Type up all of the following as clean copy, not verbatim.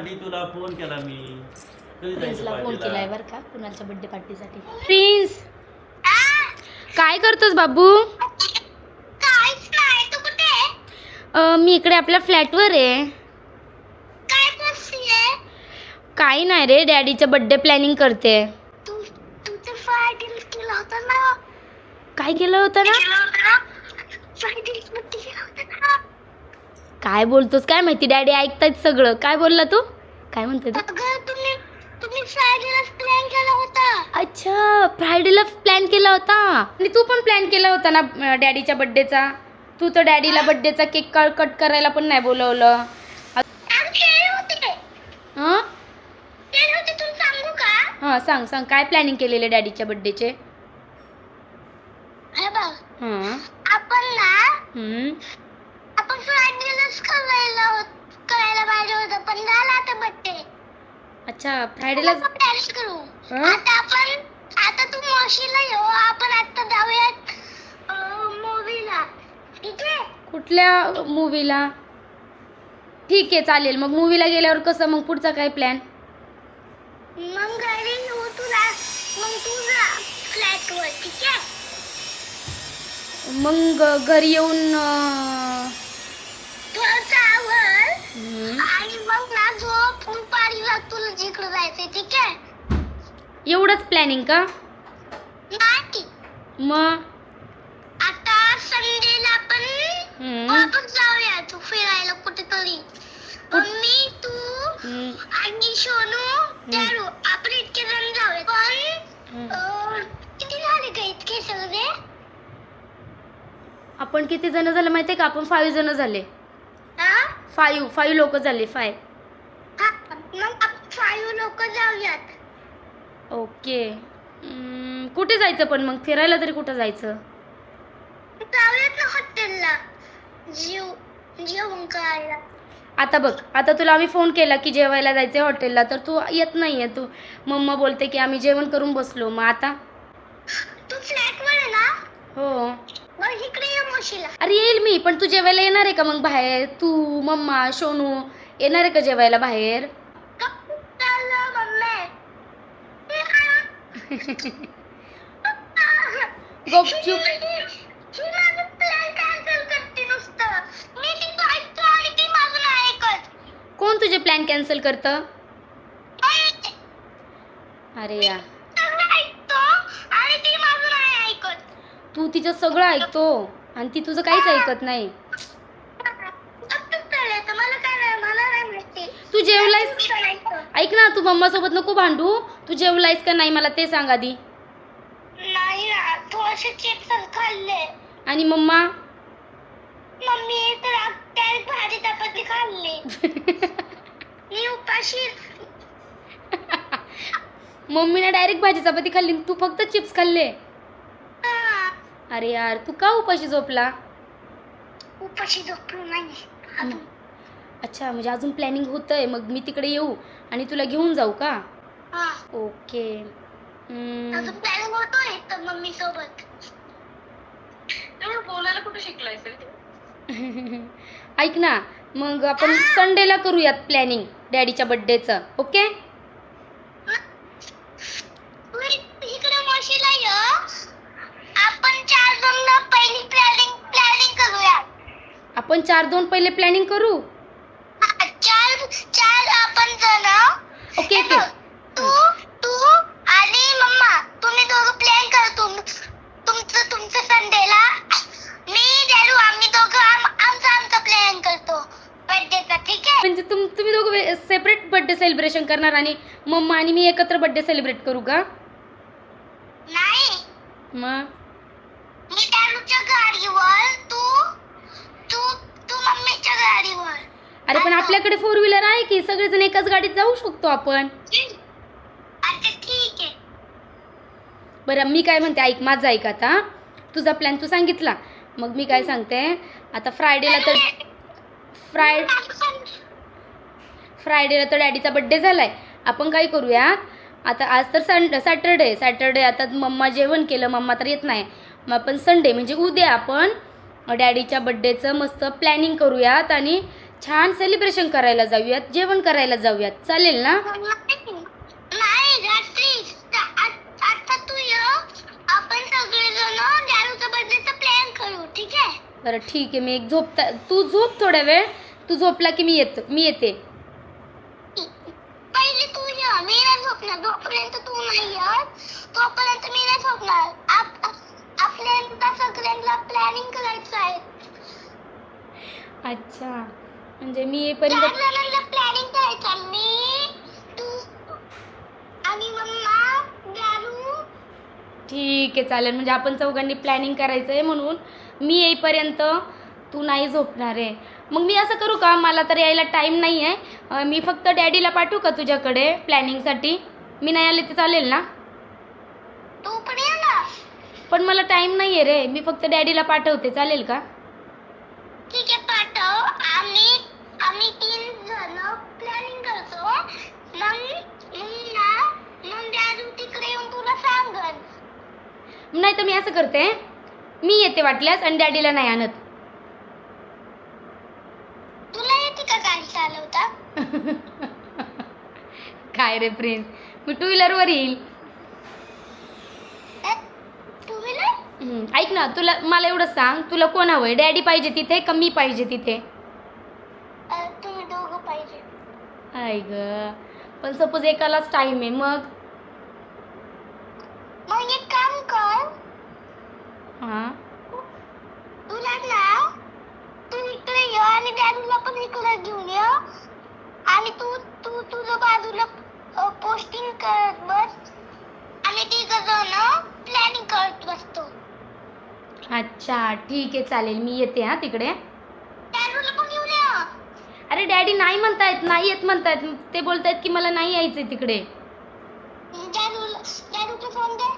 आधी तुला फोन केला मी. कधी जायचं प्रिन्सला फोन पार्टीला? केलाय बरं का कुणालच्या बर्थडे पार्टीसाठी. प्रिन्स काय करतोस बाबू? काहीच नाही. तू कुठे आहे? मी इकडे आपल्या फ्लॅटवर आहे. काय बसलीये? काही नाही रे, डॅडीचा बर्थडे प्लॅनिंग करते. तुझं फ्रायडे केला होता ना? काय केलं होतं ना? फ्रायडे मध्ये केला होता ना? काय बोलतोस काय माहिती, डॅडी ऐकतायत सगळं. काय बोलला तू? काय म्हणते तू? अगं तुम्ही फ्रायडेला प्लॅन केला होता. अच्छा, फ्रायडेला प्लॅन केला होता. आणि तू पण प्लॅन केला होता ना डॅडीच्या बर्थडेचा. तू तर डॅडीला बर्थडेचा केक कट करायला पण नाही बोलवलं. केले होते. हां केले होते, तुला सांगू का? हां सांग सांग, काय प्लॅनिंग केलेले डॅडीच्या बर्थडेचे? हे बघ, हां आपण ना हम्म. आपण फ्रायडेलाच करायला पाहिजे होतं, पण झाला आता बर्थडे. अच्छा, फ्रायडेला. प्लॅन करू. हं? आता तू मावशीला येऊ, आपण आता जाऊयात मूवीला. ठीक आहे? कुठल्या मूवीला? ठीक आहे चालेल. मग मूवीला गेल्यावर कसं, मग पुढचा काय प्लॅन? मग घरी येऊ तुला, मग तुझा फ्लॅटवर. ठीक आहे? मग घरी येऊन थोडंसं आवर हम्म. आणि मग ना झोप. पारीला तुला जिकडे जायचंय. ठीक आहे? एवढंच प्लॅनिंग का? नाही, मग आता संडेला आपण हम्म. वापस जाऊया तू फिरायला कुठेतरी. मम्मी, तू हम्म. आणि सोनू, दारू, आपण इतके जण जाऊया. पण किती झाले का इतके सगळे? आपण किती जण झाले माहितीये का? आपण 5 जण झाले. हा? 5 लोक झाले. 5. हा, मग आपण 5 लोक जाऊयात. ओके. कुठे जायचं पण मग फिरायला तरी कुठं जायचं? जाऊयात ना हॉटेलला जेवण करायला. आता बघ, आता तुला आम्ही फोन केला की जेवायला जायचं हॉटेलला, तर तू येत नाहीये. तू मम्मा बोलते की आम्ही जेवण करून बसलो. मग आता? तू फ्लॅटवर आहे ना? हो. मग इकडे ये मावशीला. अरे येईल मी, पण तू जेवायला येणार आहे का मग बाहेर? तू, मम्मा, सोनू येणार आहे का जेवायला बाहेर? चाललं मम्मी. गपचूप. ही माझं प्लॅन कॅन्सल करते नुसतं. मी तिचं ऐकतो आणि ती माझं नाही ऐकत. कोण तुझे प्लॅन कॅन्सल करतं? अरे यार, सगळं ऐकतो आणि ती माझं नाही ऐकत. तू तिचं सगळं ऐकतो आणि ती तुझं काहीच ऐकत नाही. मला काय नाही, मला नाही माहिती. तू जेवलायस? तुझं ऐकतो. ऐक ना, तू मम्मा सोबत नको भांडू. तू जेवलायस का नाही मला ते सांग आधी. नाही ना, थोडेसे चिप्स खाल्ले. आणि मम्मा? मम्मी तर डायरेक्ट भाजी चपाती खाल्ली. मी उपाशी. मम्मीने डायरेक्ट भाजी चपाती खाल्ली, तू फक्त चिप्स खाल्ले. हा, अरे यार, तू का उपाशी झोपला? उपाशी झोपलो नाही अजून. अच्छा, म्हणजे अजून प्लॅनिंग होतंय. मग मी तिकडे येऊ आणि तुला घेऊन जाऊ का? हा, ओके. अजून प्लॅनिंग होतोय तर मम्मी सोबत. बोलायला कुठे शिकलायस रे? ऐक ना, मग आपण संडेला करूयात प्लॅनिंग डॅडीच्या बर्थडेचं. ओके? तू इकडे मावशीला ये. आपण 4 जण पहिली प्लॅनिंग करूया. आपण 4-2 पहिले प्लॅनिंग करू. हा, चार आपण जण. ओके हे ओके. बघ, तू आणि मम्मा, तुम्ही दोघं प्लॅन करा. तुमचं संडेला. मी दारू, आम्ही दोघं आमचा प्लॅन करतो बर्थडेचा. ठीक आहे? म्हणजे तुम्ही दोघं सेपरेट बर्थडे सेलिब्रेशन करणार आणि मम्मा आणि मी एकत्र बर्थडे सेलिब्रेट करू का? नाही, मग मी दारूच्या गाडीवर, तू मम्मीच्या गाडीवर. अरे पण आपल्याकडे 4 व्हीलर आहे की, सगळेजण एकाच गाडीत जाऊ शकतो आपण. अच्छा ठीक आहे. बरं, मी काय म्हणते ऐक, माझं ऐक आता. तुझा प्लॅन तू सांगितला, मग मी काय सांगते, आता फ्रायडेला तर डॅडीचा बर्थडे झालाय. आपण काय करूयात, आता आज तर सॅटरडे. आता मम्मा जेवण केलं, मम्मा तर येत नाही. मग आपण संडे म्हणजे उद्या आपण डॅडीच्या बर्थडेचं मस्त प्लॅनिंग करूयात आणि छान सेलिब्रेशन करायला जाऊयात, जेवण करायला जाऊयात, चालेल ना? नाही रात्री आता तू ये, आपण सगळेजण दारूचा बर्थडेचा प्लॅन करू, ठीक आहे? बरं ठीक आहे, मी एक तू झोप थोड्या वेळ, तू झोपला की मी येते. पहिले तू ये, मी नाही झोपणार जोपर्यंत तू नाही येत तोपर्यंत मी नाही झोपणार. आपल्याला सगळ्यांना प्लॅनिंग करायचं आहे. अच्छा, म्हणजे मी येईपर्यंत प्लॅनिंग करायचं, मी तू आणि मम्मा दारू. ठीक आहे चालेल, म्हणजे आपण चौघांनी प्लॅनिंग करायचं आहे म्हणून मी येईपर्यंत तू नाही झोपणार आहे. मग मी असं करू का, मला तर यायला टाईम नाही आहे, मी फक्त डॅडीला पाठवू का तुझ्याकडे प्लॅनिंगसाठी? मी नाही आले तर चालेल ना? तू पण ये ना. पण मला टाईम नाही आहे रे, मी फक्त डॅडीला पाठवते, चालेल का? ठीक आहे पाठव. आम्ही 3 जण प्लॅनिंग करतो. मग दारू तिकडे येऊन तुला सांगन. नाही तर मी असं करते, मी येते वाटल्यास आणि डॅडीला नाही आणत. तुला येते का गाडी चालवता? काय रे प्रिन्स, मी 2 व्हीलरवर येईल. Two wheeler? ऐक ना, मला एवढं सांग, तुला कोण हवंय? डॅडी पाहिजे तिथे का मी पाहिजे तिथे? तुम्ही दोघं पाहिजे. आय ग, पण सपोज एकालाच टाइम आहे मग एक काम कर, हां तुला ना तू इकडे ये आणि दारूला पण इकडे घेऊन ये आणि तू तुझं बाजूला पोस्टिंग करत बस आणि तिघं जण प्लॅनिंग करत बसतो. अच्छा ठीक आहे चालेल, मी येते हां तिकडे. दारूला पण घेऊन ये. अरे डॅडी नाही म्हणतायत, नाही येत म्हणतायत, ते बोलतायत की मला नाही यायचंय तिकडे. दारूचा फोन दे.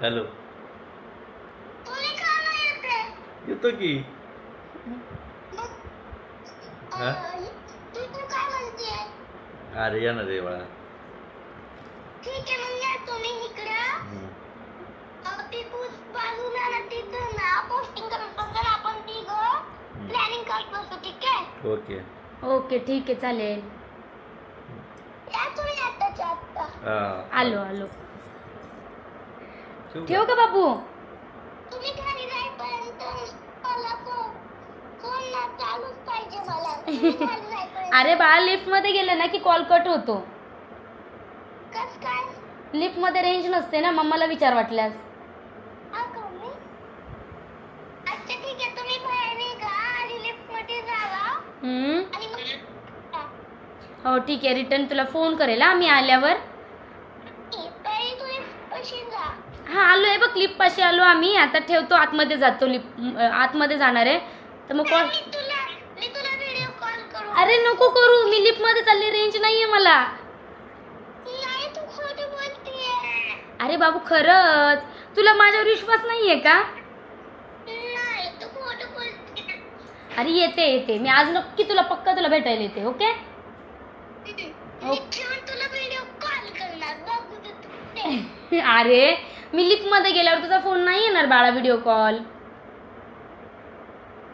हॅलो, तुला का नाही येते? येतो की. हा? तू काय म्हणते? अरे या ना रे बाळा. ठीक आहे मग या तुम्ही इकडं. बाजूला ना तिथं ना पोस्टिंग करत बसतो, आपण तिघं प्लॅनिंग करत बसतो, ठीक आहे? ओके. ओके ठीक आहे चालेल. या तुम्ही आत्ताच्या आत्ता. हा, आलो. ठेवू ठेव का? का बाबू? तुम्ही घरी जाईपर्यंत मला फोन ना चालूच पाहिजे मला. तुम्ही घरी जाईपर्यंत. अरे बाळा, लिफ्ट मध्ये गेलं ना की कॉल कट होतो. कस काय? लिफ्ट मध्ये रेंज नसते ना, मम्माला विचार वाटल्यास. हा का मी? अच्छा ठीक आहे, तुम्ही बाहेर निघा आणि लिफ्ट मध्ये जावा आणि मग हो ठीक आहे, रिटर्न तुला फोन करेल हा मी आल्यावर. पहिले तू लिफ्ट पाशी जा. हा आलोय बघ, लिफ्ट पाशी आलो आम्ही. आता ठेवतो, आतमध्ये जातो, लिफ्ट आतमध्ये जाणार आहे तर मग कॉल. मी तुला व्हिडिओ कॉल करू. अरे नको करू, मी लिफ्ट मध्ये चालली, रेंज नाहीये मला. नाही तू खोटं बोलतेय. अरे बाबू खरंच, तुला माझ्यावर विश्वास नाहीये का? नाही तू खोटं बोलते. अरे येते मी आज नक्की पक्का तुला भेटायला येते. ओके मी ठेवून तुला व्हिडिओ कॉल करणार बघू तू. अरे मी लिफ्ट मध्ये गेल्यावर तुझा फोन नाही येणार बाळा, व्हिडिओ कॉल.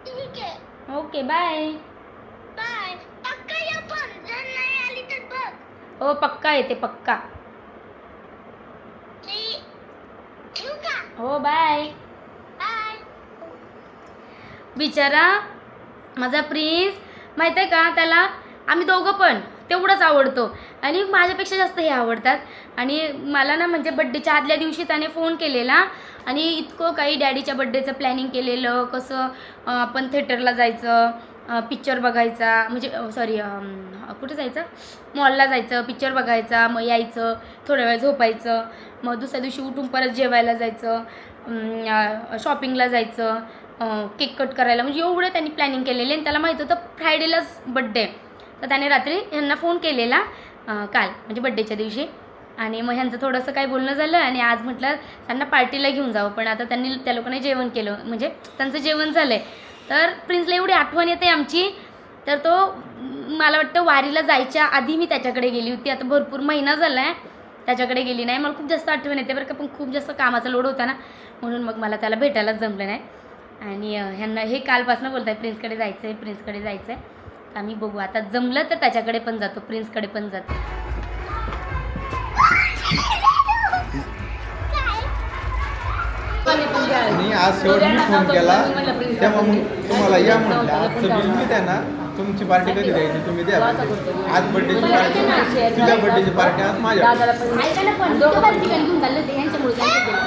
ठीक आहे. Okay bye. बाय. पक्का या पण जर नाही आली तर बघ. हो पक्का येते, पक्का. ठेवू का? हो बाय. बाय. बिचारा माझा प्रिन्स, माहिती आहे का, त्याला आम्ही दोघं पण तेवढंच आवडतो आणि माझ्यापेक्षा जास्त हे आवडतात. आणि मला ना म्हणजे बड्डेच्या आदल्या दिवशी त्याने फोन केलेला आणि इतकं काही डॅडीच्या बड्डेचं प्लॅनिंग केलेलं, कसं आपण थिएटरला जायचं, पिक्चर बघायचा, म्हणजे सॉरी कुठे जायचं, मॉलला जायचं, पिक्चर बघायचा, मग यायचं, थोड्या वेळ झोपायचं, मग दुसऱ्या दिवशी उठून परत जेवायला जायचं, शॉपिंगला जायचं, केक कट करायला, म्हणजे एवढं त्यांनी प्लॅनिंग केलेले. आणि त्याला माहीत होतं फ्रायडेलाच बड्डे, तर त्याने रात्री ह्यांना फोन केलेला काल, म्हणजे बड्डेच्या दिवशी. आणि मग ह्यांचं थोडंसं काही बोलणं झालं आणि आज म्हटलं त्यांना पार्टीला घेऊन जावं, पण आता त्यांनी त्या लोकांनी जेवण केलं, म्हणजे त्यांचं जेवण झालं आहे. तर प्रिन्सला एवढी आठवण येते आमची, तर तो मला वाटतं वारीला जायच्या आधी मी त्याच्याकडे गेली होती. आता भरपूर महिना झाला आहे त्याच्याकडे गेली नाही. मला खूप जास्त आठवण येते बरं का, पण खूप जास्त कामाचा लोड होता ना, म्हणून मग मला त्याला भेटायलाच जमलं नाही. आणि ह्यांना हे कालपासून बोलत आहे प्रिन्सकडे जायचं आहे, प्रिन्सकडे जायचं आहे. तर आम्ही बघू आता, जमलं तर त्याच्याकडे पण जातो, प्रिन्सकडे पण जातो. आणि आज शेवट मी फोन केला तेव्हा मग तुम्हाला या म्हटलं आजचं बिल मी द्या ना, तुमची पार्टी कधी द्यायची तुम्ही द्या. आज बर्थडेची पार्टी, तुझ्या बर्थडेची पार्टी आज माझ्या. ऐका ना, पण दोघं पण ठिकाणी घेऊन चालले होते ह्यांच्यामुळे त्यांचं केलं.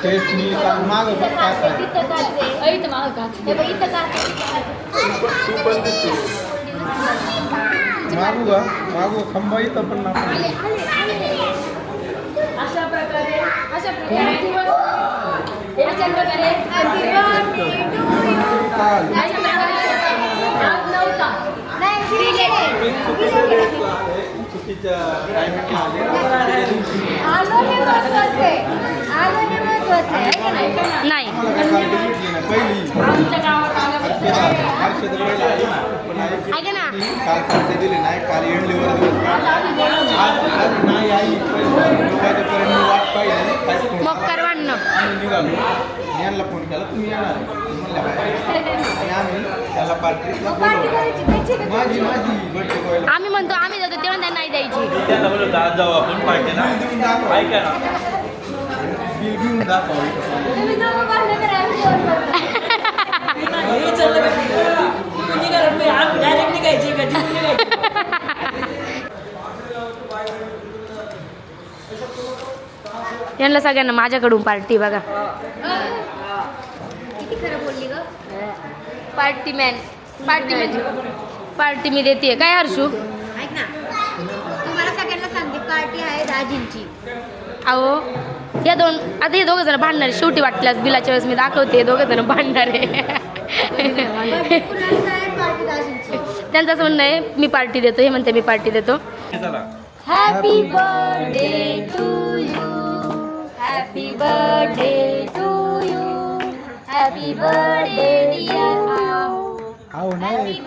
टेस्ट मी माग मागू का मागू खंबा इथं पण ना. अशा प्रकारे चुकीच्या टायमिंग नाही पहिली ऐका ना, काल पार्टी दिली नाही, काल एंडलीवर दिवस आज नाही आई वाजेपर्यंत वाट पाहिजे. मग करवांना आम्ही निघालो, यांना फोन केला तुम्ही येणार म्हणल्या आणि आम्ही त्याला पार्टीला माझी बर्थडे बॉयला आम्ही म्हणतो आम्ही जातो तेव्हा त्यांना नाही द्यायची. त्यांना बोलतो आज जाऊ आपण पार्टीला. देऊन दाखव, ऐका ना, बिल घेऊन दाखव. यांना सगळ्यांना माझ्याकडून पार्टी बघा. किती खरं बोलली ग. पार्टी मी देते काय हर्षू. ऐक ना, तुम्हाला सगळ्यांना सांगते पार्टी आहे दाजींची. अहो या दोन आता हे दोघं जण भांडणार आहे. शेवटी वाटल्यास बिलाच्या वेळेस मी दाखवते दोघं जण भांडणार आहे. पार्टी दाजींची. त्यांचं असं म्हणणं आहे मी पार्टी देतो, हे म्हणते मी पार्टी देतो. चला happy birthday to you, happy birthday to you, happy birthday dear आहो नाही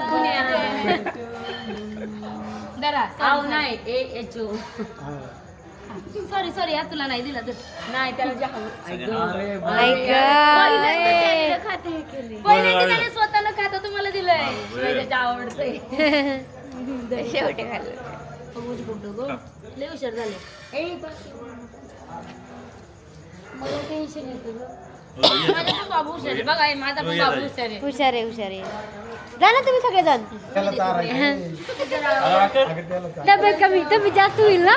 सॉरी या तुला नाही दिला तर नाही त्याला स्वतःला खातं तुम्हाला दिलंय आवडतंय. शेवटी खाल्लं लय हुशार झाले. मला टेन्शन येतं माझा पण बाबू हुशार आहे बघा, माझा पण बाबू हुशार आहे. हुशार आहे. जा ना तुम्ही सगळेजण. त्याला चारायचं. डबे कमी तुम्ही जास्त होईल ना.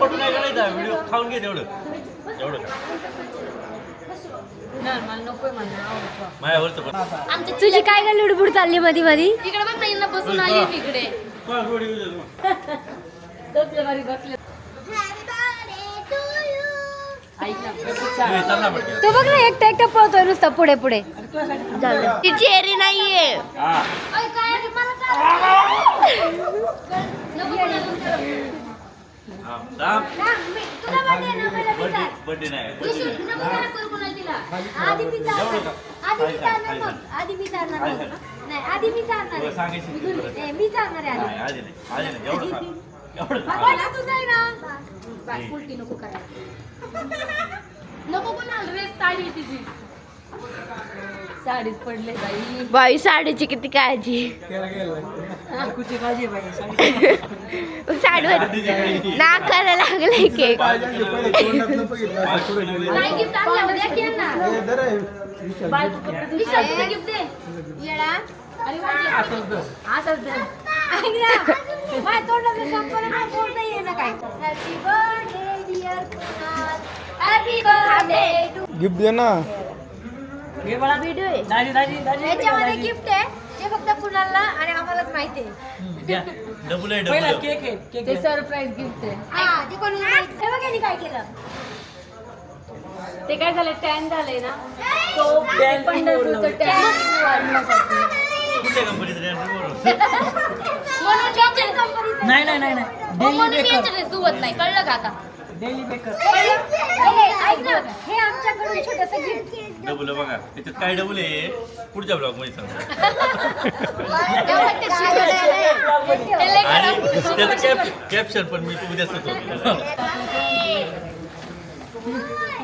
व्हिडिओ खाऊन घे तेवढं एवढं माझ्यावरचं पण आमच्या तुझी काय काय लुडबुड चालली मधी मधी. तिकडे बघ ना बसून आली इकडे. तो बघ ना एकटा एकटा पळतोय नुसतं पुढे पुढे. ती चेरी नाहीये. बर्थडे नाही नको पण ड्रेस साडी तिची साडीत पडले बाई. बाई साडीची किती काळजी. साडीवर नाकाला लागले केक. नाही गिफ्ट आणलं म्हणजे द्या की यांना. विशाल गिफ्ट दे येडा. अरे असंच दे. माझ्या तोंडाचं संपलं नाही, बोलता येईना काय. Happy birthday dear Kunal, happy birthday to. Gift दे ना. व्हिडिओ आहे याच्यामध्ये गिफ्ट आहे जे फक्त कुणालला आणि आम्हालाच माहिती आहे. डबल आहे डबल केक आहे ते सरप्राईज गिफ्ट आहे. हा ते कोणी माहिती. हे बघ यांनी काय केलं. ते काय झालं टॅन झालंय ना, तो पंढरपूरचं टॅन वाढण्यासाठी कुठल्या कंपनीचं म्हणून यांच्या कंपनीचं नाही म्हणून मी यांच्या ड्रेस धुवत नाही, कळलं का आता. Daily maker. ऐक ना, हे आमच्याकडून छोटंसं गिफ्ट. डबल बघा त्याच्यात काय डबल आहे पुढच्या ब्लॉग मध्ये सांगतो आणि त्याचं कॅप्शन पण मी उद्या सुचवतो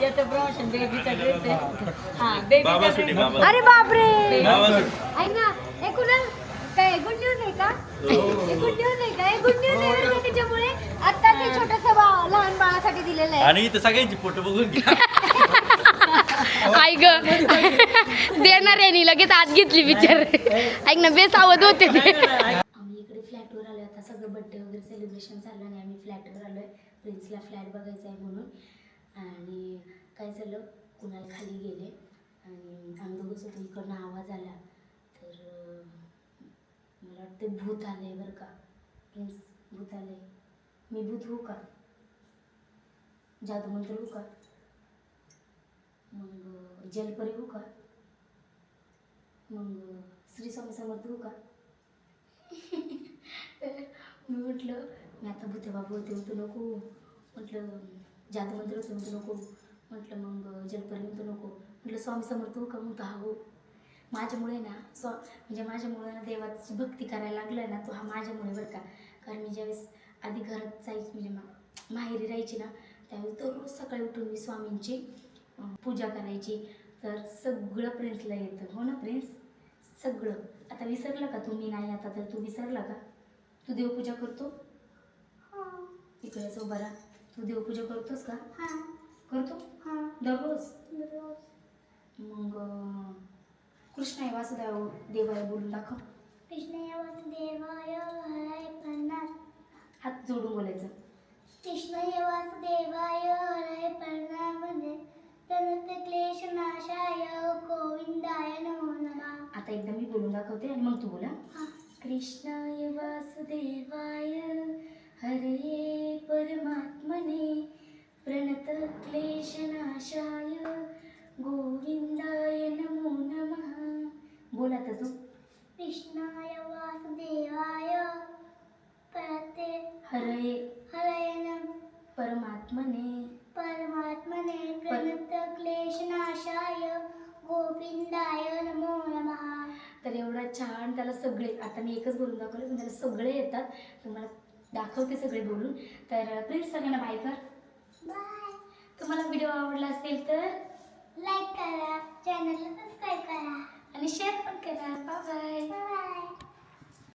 याचं प्रमोशन बेबीचा ड्रेस आहे. हा बेबीचा बाबा सुटी ड्रेस. बाबा अरे बापरे. बाबा सुटी ऐक ना, हे कुणाल काय गुड न्यूज आहे का? हे गुड न्यूज आहे का? हे गुड न्यूज आहे ना, त्याच्यामुळे आता ते छोटंसं लहान बाळासाठी दिलेलं आहे. आणि इथं सगळ्यांची फोटो बघून घ्या आई ग देणार यांनी लगेच आत घेतली विचार ऐक ना बेसावध होते ते. आम्ही इकडे फ्लॅटवर आलोय आता सगळं बड्डे वगैरे सेलिब्रेशन चाललं आणि आम्ही फ्लॅटवर आलोय प्रिन्सला फ्लॅट बघायचा आहे म्हणून. आणि काय झालं कुणाला खाली गेले आणि आम्ही दोघंच होतो इकडनं आवाज आला तर मला वाटते भूत आले बरं का. प्रिन्स भूत आले. मी भूत होऊ का? जादूमंत्र होऊ का? मग जलपरी होऊ का? मग श्री स्वामी समर्थ होऊ का? मी म्हटलं मी आता भूते बाबू होते म्हणतो नको, म्हटलं जादूमंत्र होते म्हणतो नको, म्हटलं मग जलपरी म्हणतो नको, म्हटलं स्वामी समर्थ होऊ का? म्हणतो हा हो. माझ्यामुळे ना म्हणजे माझ्यामुळे ना देवाची भक्ती करायला लागलं ना तो हा माझ्यामुळे बरं का. कारण मी ज्यावेळेस आधी घरात जायची म्हणजे माहेरी राहायची ना त्यावेळेस दररोज सकाळी उठून मी स्वामींची पूजा करायची. तर सगळं प्रिन्सला येतं. हो ना प्रिन्स? सगळं. आता विसरला का तू? मी नाही आता तर तू विसरला का? तू देवपूजा करतो? इकडे उभा राहा. तू देवपूजा करतोस का? करतो दररोज. मग कृष्णाय वासुदेव देवाय बोलून दाखव. कृष्णय वासुदेवाय हराय प्रणाम. हात जोडून बोलायचं. कृष्णय वासुदेवाय हराय प्रणाम. प्रणत क्लेश नाशाय गोविंदाय नमो नमः. आता एकदा मी बोलून दाखवते आणि मग तू बोला. कृष्णाय वासुदेवाय हरे परमात्मने प्रणत क्लेशनाशाय गोविंदाय नमो नमः. बोल आता तू. कृष्णाय वासुदेवाय हरे हरय परमात्मने परमात्मने प्रणत क्लेशनाशाय गोविंदाय नमो नमः. तर एवढा छान त्याला सगळे, आता मी एकच बोलून दाखवलं पण त्याला सगळे येतात. तुम्हाला दाखवते सगळे बोलून. तर प्लीज सगळ्यांना बाय कर. बाय. तुम्हाला व्हिडिओ आवडला असेल तर लाईक करा, चॅनलला सबस्क्राईब करा आणि शेअर पण करा. Bye bye. बाय.